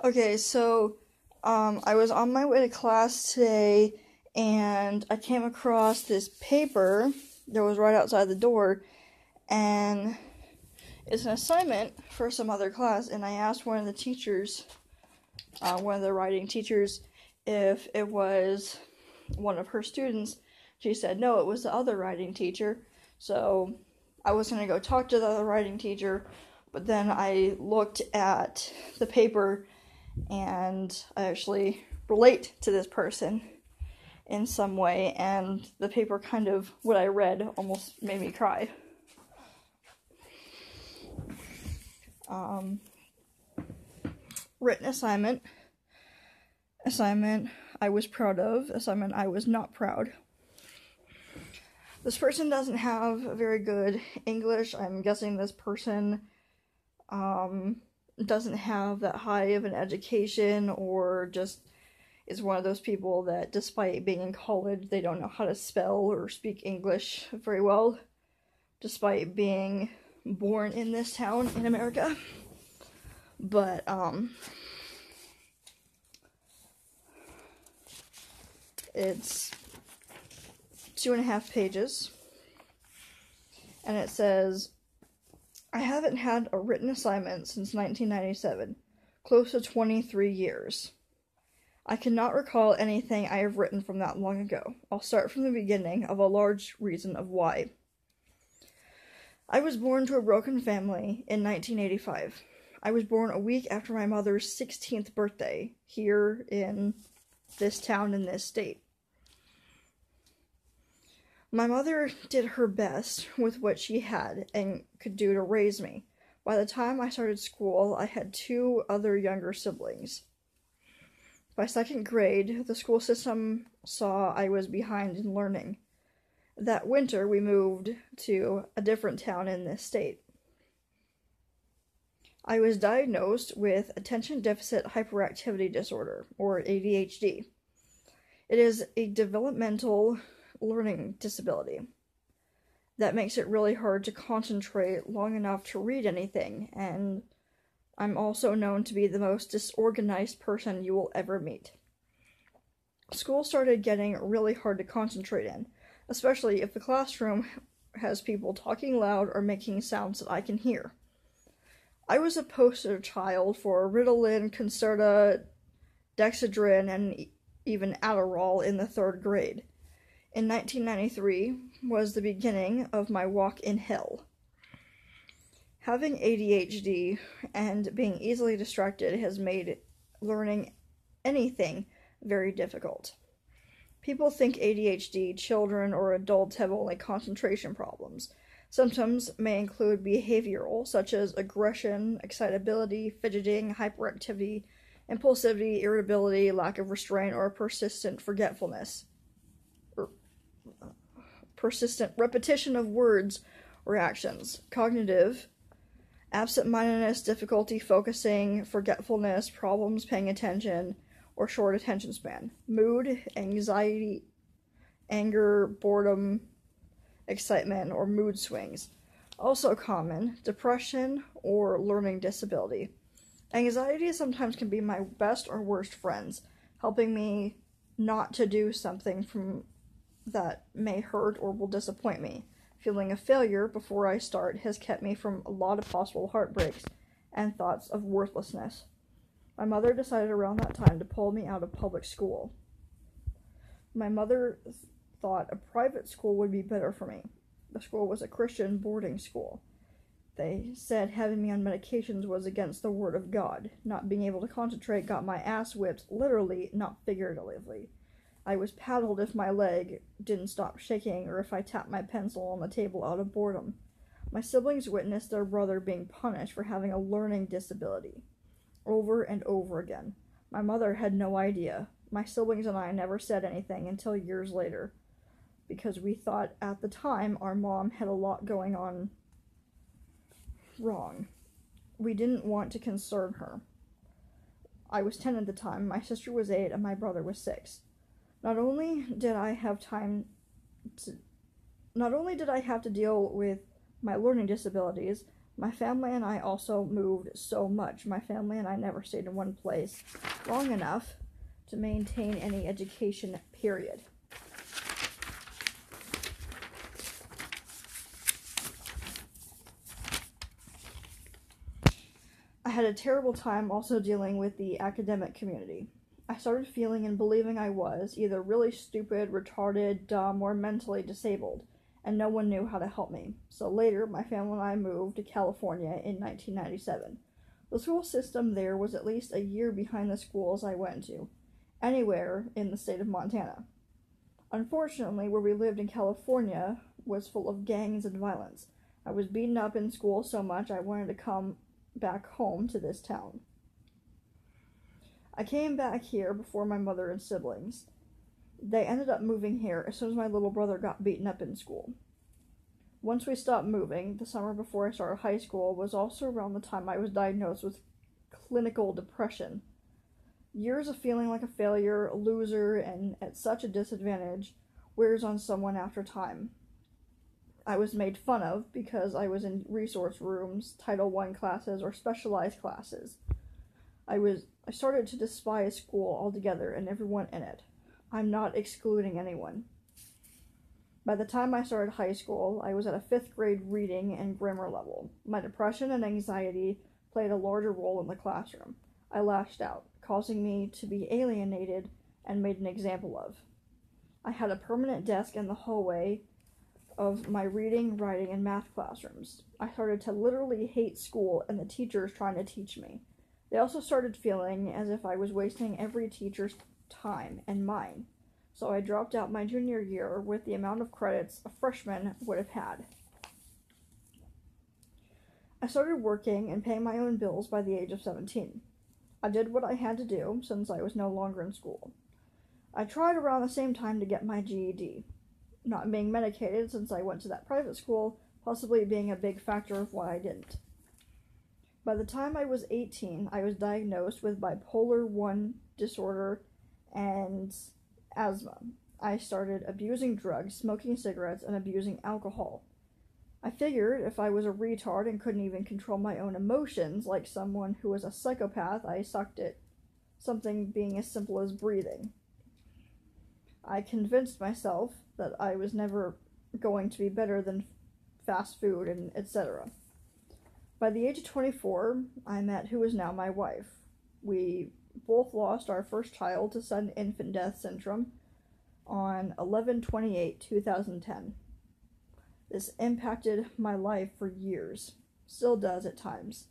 Okay, so I was on my way to class today and I came across this paper that was right outside the door, and it's an assignment for some other class. And I asked one of the teachers, one of the writing teachers, if it was one of her students. She said no, it was the other writing teacher. So I was going to go talk to the other writing teacher, but then I looked at the paper and I actually relate to this person in some way, and the paper kind of, what I read, almost made me cry. Written assignment I was proud of, assignment I was not proud. This person doesn't have very good English. I'm guessing this person doesn't have that high of an education, or just is one of those people that despite being in college, they don't know how to spell or speak English very well, despite being born in this town in America. But it's 2.5 pages, and it says, I haven't had a written assignment since 1997, close to 23 years. I cannot recall anything I have written from that long ago. I'll start from the beginning of a large reason of why. I was born to a broken family in 1985. I was born a week after my mother's 16th birthday here in this town in this state. My mother did her best with what she had and could do to raise me. By the time I started school, I had 2 other younger siblings. By 2nd grade, the school system saw I was behind in learning. That winter, we moved to a different town in this state. I was diagnosed with attention deficit hyperactivity disorder, or ADHD. It is a developmental learning disability that makes it really hard to concentrate long enough to read anything, and I'm also known to be the most disorganized person you will ever meet. School started getting really hard to concentrate in, especially if the classroom has people talking loud or making sounds that I can hear. I was a poster child for Ritalin, Concerta, Dexedrine, and even Adderall in the 3rd grade. In 1993 was the beginning of my walk in hell. Having ADHD and being easily distracted has made learning anything very difficult. People think ADHD children or adults have only concentration problems. Symptoms may include behavioral, such as aggression, excitability, fidgeting, hyperactivity, impulsivity, irritability, lack of restraint, or persistent forgetfulness. Persistent repetition of words or actions. Cognitive, absent-mindedness, difficulty focusing, forgetfulness, problems paying attention, or short attention span. Mood, anxiety, anger, boredom, excitement, or mood swings. Also common, depression or learning disability. Anxiety sometimes can be my best or worst friends, helping me not to do something that may hurt or will disappoint me. Feeling a failure before I start has kept me from a lot of possible heartbreaks and thoughts of worthlessness. My mother decided around that time to pull me out of public school. My mother thought a private school would be better for me. The school was a Christian boarding school. They said having me on medications was against the word of God. Not being able to concentrate got my ass whipped, literally, not figuratively. I was paddled if my leg didn't stop shaking or if I tapped my pencil on the table out of boredom. My siblings witnessed their brother being punished for having a learning disability over and over again. My mother had no idea. My siblings and I never said anything until years later, because we thought at the time our mom had a lot going on wrong. We didn't want to concern her. I was 10 at the time, my sister was 8, and my brother was 6. Not only did I have to deal with my learning disabilities, My family and I also moved so much. My family and I never stayed in one place long enough to maintain any education, period. I had a terrible time also dealing with the academic community. I started feeling and believing I was either really stupid, retarded, dumb, or mentally disabled, and no one knew how to help me. So later, my family and I moved to California in 1997. The school system there was at least a year behind the schools I went to, anywhere in the state of Montana. Unfortunately, where we lived in California was full of gangs and violence. I was beaten up in school so much I wanted to come back home to this town. I came back here before my mother and siblings. They ended up moving here as soon as my little brother got beaten up in school. Once we stopped moving, the summer before I started high school was also around the time I was diagnosed with clinical depression. Years of feeling like a failure, a loser, and at such a disadvantage wears on someone after time. I was made fun of because I was in resource rooms, Title I classes, or specialized classes. I started to despise school altogether and everyone in it. I'm not excluding anyone. By the time I started high school, I was at a 5th grade reading and grammar level. My depression and anxiety played a larger role in the classroom. I lashed out, causing me to be alienated and made an example of. I had a permanent desk in the hallway of my reading, writing, and math classrooms. I started to literally hate school and the teachers trying to teach me. They also started feeling as if I was wasting every teacher's time and mine. So I dropped out my junior year with the amount of credits a freshman would have had. I started working and paying my own bills by the age of 17. I did what I had to do since I was no longer in school. I tried around the same time to get my GED. Not being medicated since I went to that private school, possibly being a big factor of why I didn't. By the time I was 18, I was diagnosed with bipolar I disorder and asthma. I started abusing drugs, smoking cigarettes, and abusing alcohol. I figured if I was a retard and couldn't even control my own emotions like someone who was a psychopath, I sucked at something being as simple as breathing. I convinced myself that I was never going to be better than fast food and etc. By the age of 24, I met who is now my wife. We both lost our first child to sudden infant death syndrome on 11/28/2010. This impacted my life for years, still does at times.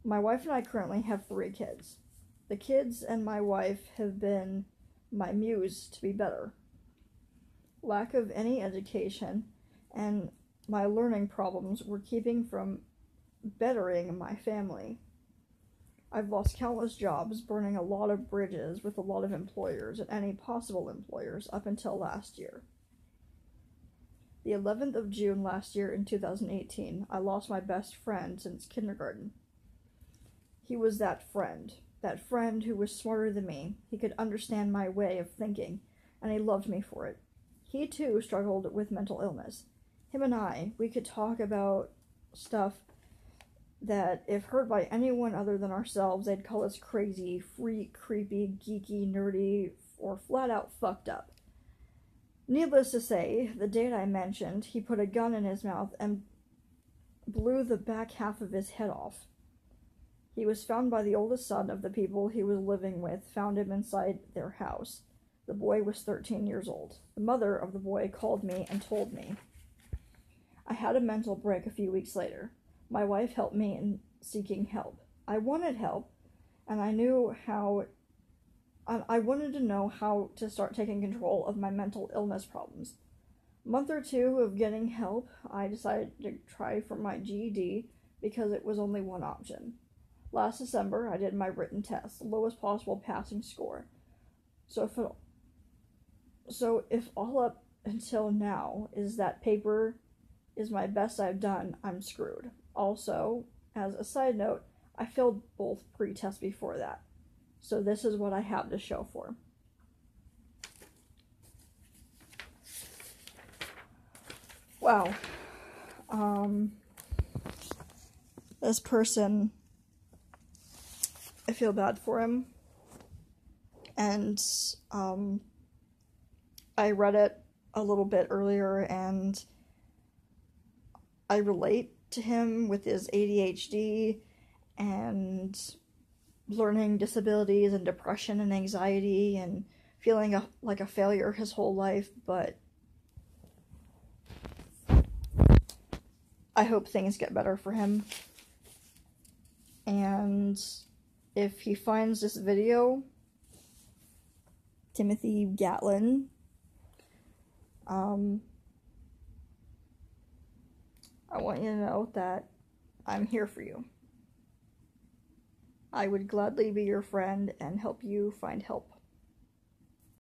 My wife and I currently have 3 kids. The kids and my wife have been my muse to be better. Lack of any education and my learning problems were keeping from bettering my family. I've lost countless jobs, burning a lot of bridges with a lot of employers and any possible employers up until last year. The 11th of June last year in 2018, I lost my best friend since kindergarten. He was that friend who was smarter than me. He could understand my way of thinking, and he loved me for it. He too struggled with mental illness. Him and I, we could talk about stuff that, if heard by anyone other than ourselves, they'd call us crazy, freak, creepy, geeky, nerdy, or flat out fucked up. Needless to say, the date I mentioned, he put a gun in his mouth and blew the back half of his head off. He was found by the oldest son of the people he was living with, found him inside their house. The boy was 13 years old. The mother of the boy called me and told me. I had a mental break a few weeks later. My wife helped me in seeking help. I wanted help, and I wanted to know how to start taking control of my mental illness problems. A month or two of getting help, I decided to try for my GED because it was only one option. Last December, I did my written test, the lowest possible passing score. So if all up until now is that paper is my best I've done, I'm screwed. Also, as a side note, I failed both pre-tests before that. So this is what I have to show for. Wow. This person, I feel bad for him. And I read it a little bit earlier, and I relate to him with his ADHD and learning disabilities and depression and anxiety and feeling like a failure his whole life, but I hope things get better for him. And if he finds this video, Timothy Gatlin, I want you to know that I'm here for you. I would gladly be your friend and help you find help.